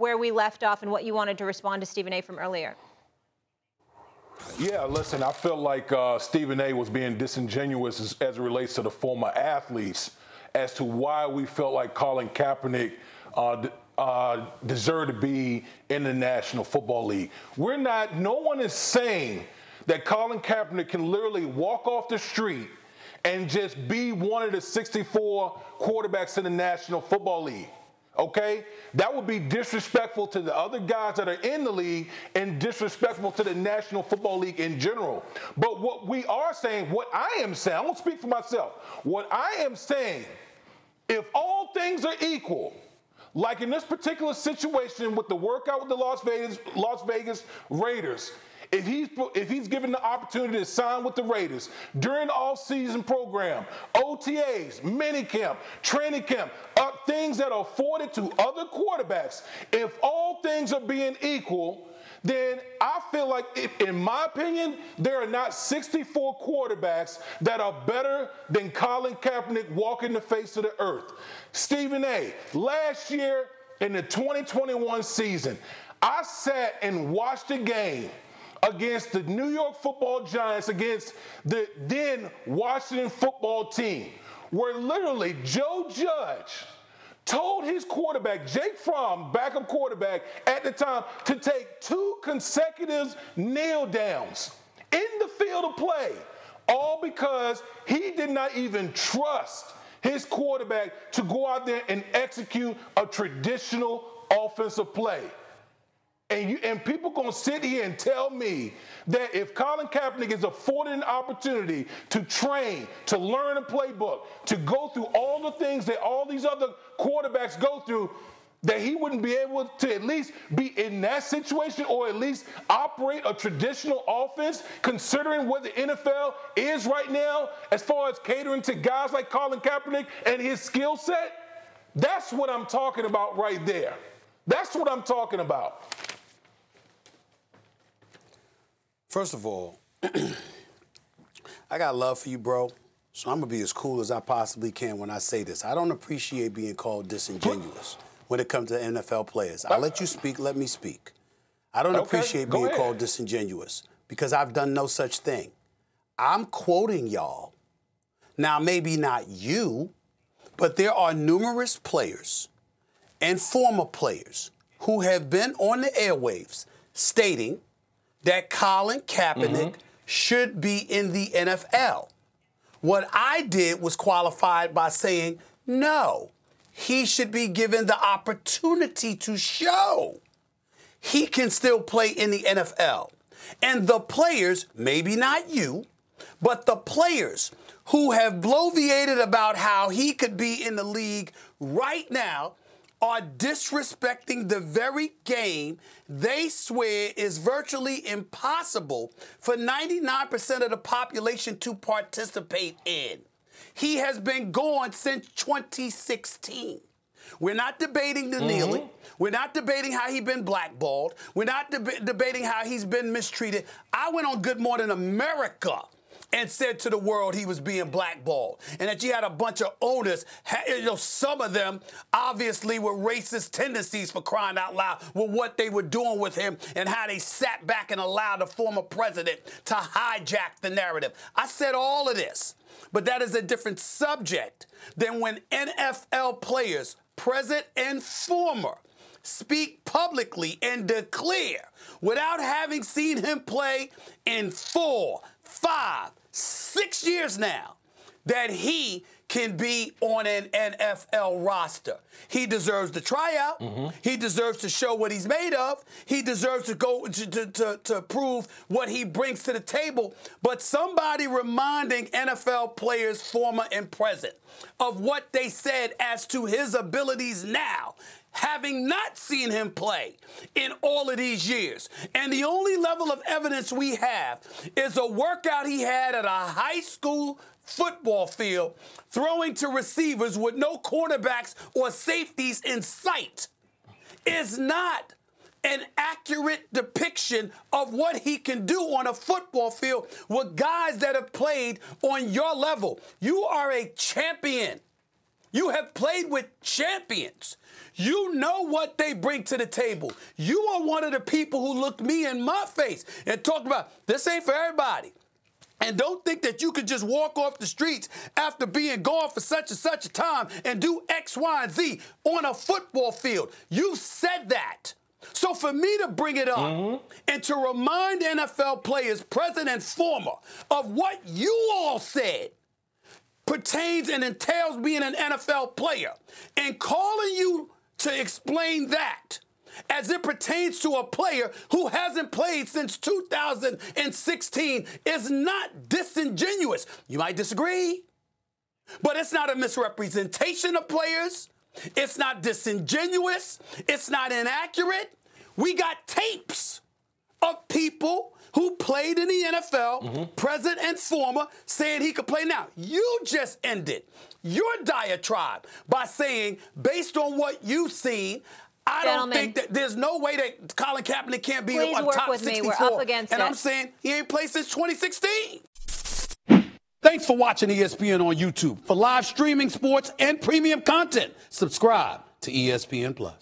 where we left off and what you wanted to respond to Stephen A. from earlier. Yeah, listen, I felt like Stephen A. was being disingenuous as it relates to the former athletes as to why we felt like Colin Kaepernick deserved to be in the National Football League. No one is saying that Colin Kaepernick can literally walk off the street and just be one of the 64 quarterbacks in the National Football League. Okay? That would be disrespectful to the other guys that are in the league and disrespectful to the National Football League in general. But what we are saying, what I am saying, I won't speak for myself. What I am saying, if all things are equal, like in this particular situation with the workout with the Las Vegas Raiders, if he's given the opportunity to sign with the Raiders during the off-season program, OTAs, minicamp, training camp, things that are afforded to other quarterbacks, if all things are being equal, then I feel like, in my opinion, there are not 64 quarterbacks that are better than Colin Kaepernick walking the face of the earth. Stephen A., last year in the 2021 season, I sat and watched a game against the New York Football Giants, against the then Washington football team, where literally Joe Judge told his quarterback, Jake Fromm, backup quarterback at the time, to take 2 consecutive kneel downs in the field of play, all because he did not even trust his quarterback to go out there and execute a traditional offensive play. And people going to sit here and tell me that if Colin Kaepernick is afforded an opportunity to train, to learn a playbook, to go through all the things that all these other quarterbacks go through, that he wouldn't be able to at least be in that situation or at least operate a traditional offense, considering what the NFL is right now as far as catering to guys like Colin Kaepernick and his skill set? That's what I'm talking about right there. That's what I'm talking about. First of all, I got love for you, bro. So I'm going to be as cool as I possibly can when I say this. I don't appreciate being called disingenuous when it comes to NFL players. I'll let you speak. Let me speak. I don't appreciate being called disingenuous because I've done no such thing. I'm quoting y'all. Now, maybe not you, but there are numerous players and former players who have been on the airwaves stating that Colin Kaepernick should be in the NFL. What I did was qualified by saying, no, he should be given the opportunity to show he can still play in the NFL. And the players, maybe not you, but the players who have bloviated about how he could be in the league right now are disrespecting the very game they swear is virtually impossible for 99% of the population to participate in. He has been gone since 2016. We're not debating the kneeling. We're not debating how he's been blackballed. We're not debating how he's been mistreated. I went on Good Morning America and said to the world he was being blackballed, and that you had a bunch of owners, some of them obviously with racist tendencies, for crying out loud, with what they were doing with him and how they sat back and allowed the former president to hijack the narrative. I said all of this, but that is a different subject than when NFL players, present and former, speak publicly and declare, without having seen him play in 4, 5, 6 years now, that he can be on an NFL roster. He deserves to try out. He deserves to show what he's made of. He deserves to go to prove what he brings to the table. But somebody reminding NFL players, former and present, of what they said as to his abilities now, having not seen him play in all of these years. And the only level of evidence we have is a workout he had at a high school football field, throwing to receivers with no cornerbacks or safeties in sight, is not an accurate depiction of what he can do on a football field with guys that have played on your level. You are a champion. You have played with champions. You know what they bring to the table. You are one of the people who looked me in my face and talked about this ain't for everybody. And don't think that you could just walk off the streets after being gone for such and such a time and do X, Y, and Z on a football field. You said that. So for me to bring it up and to remind NFL players, present and former, of what you all said pertains and entails being an NFL player, and calling you to explain that as it pertains to a player who hasn't played since 2016 is not disingenuous. You might disagree, but it's not a misrepresentation of players. It's not disingenuous. It's not inaccurate. We got tapes of people who played in the NFL, present and former, saying he could play now. You just ended your diatribe by saying, based on what you've seen, I don't think that there's no way that Colin Kaepernick can't be a top 64. We're up against it. I'm saying he ain't played since 2016. Thanks for watching ESPN on YouTube. For live streaming, sports, and premium content, subscribe to ESPN+.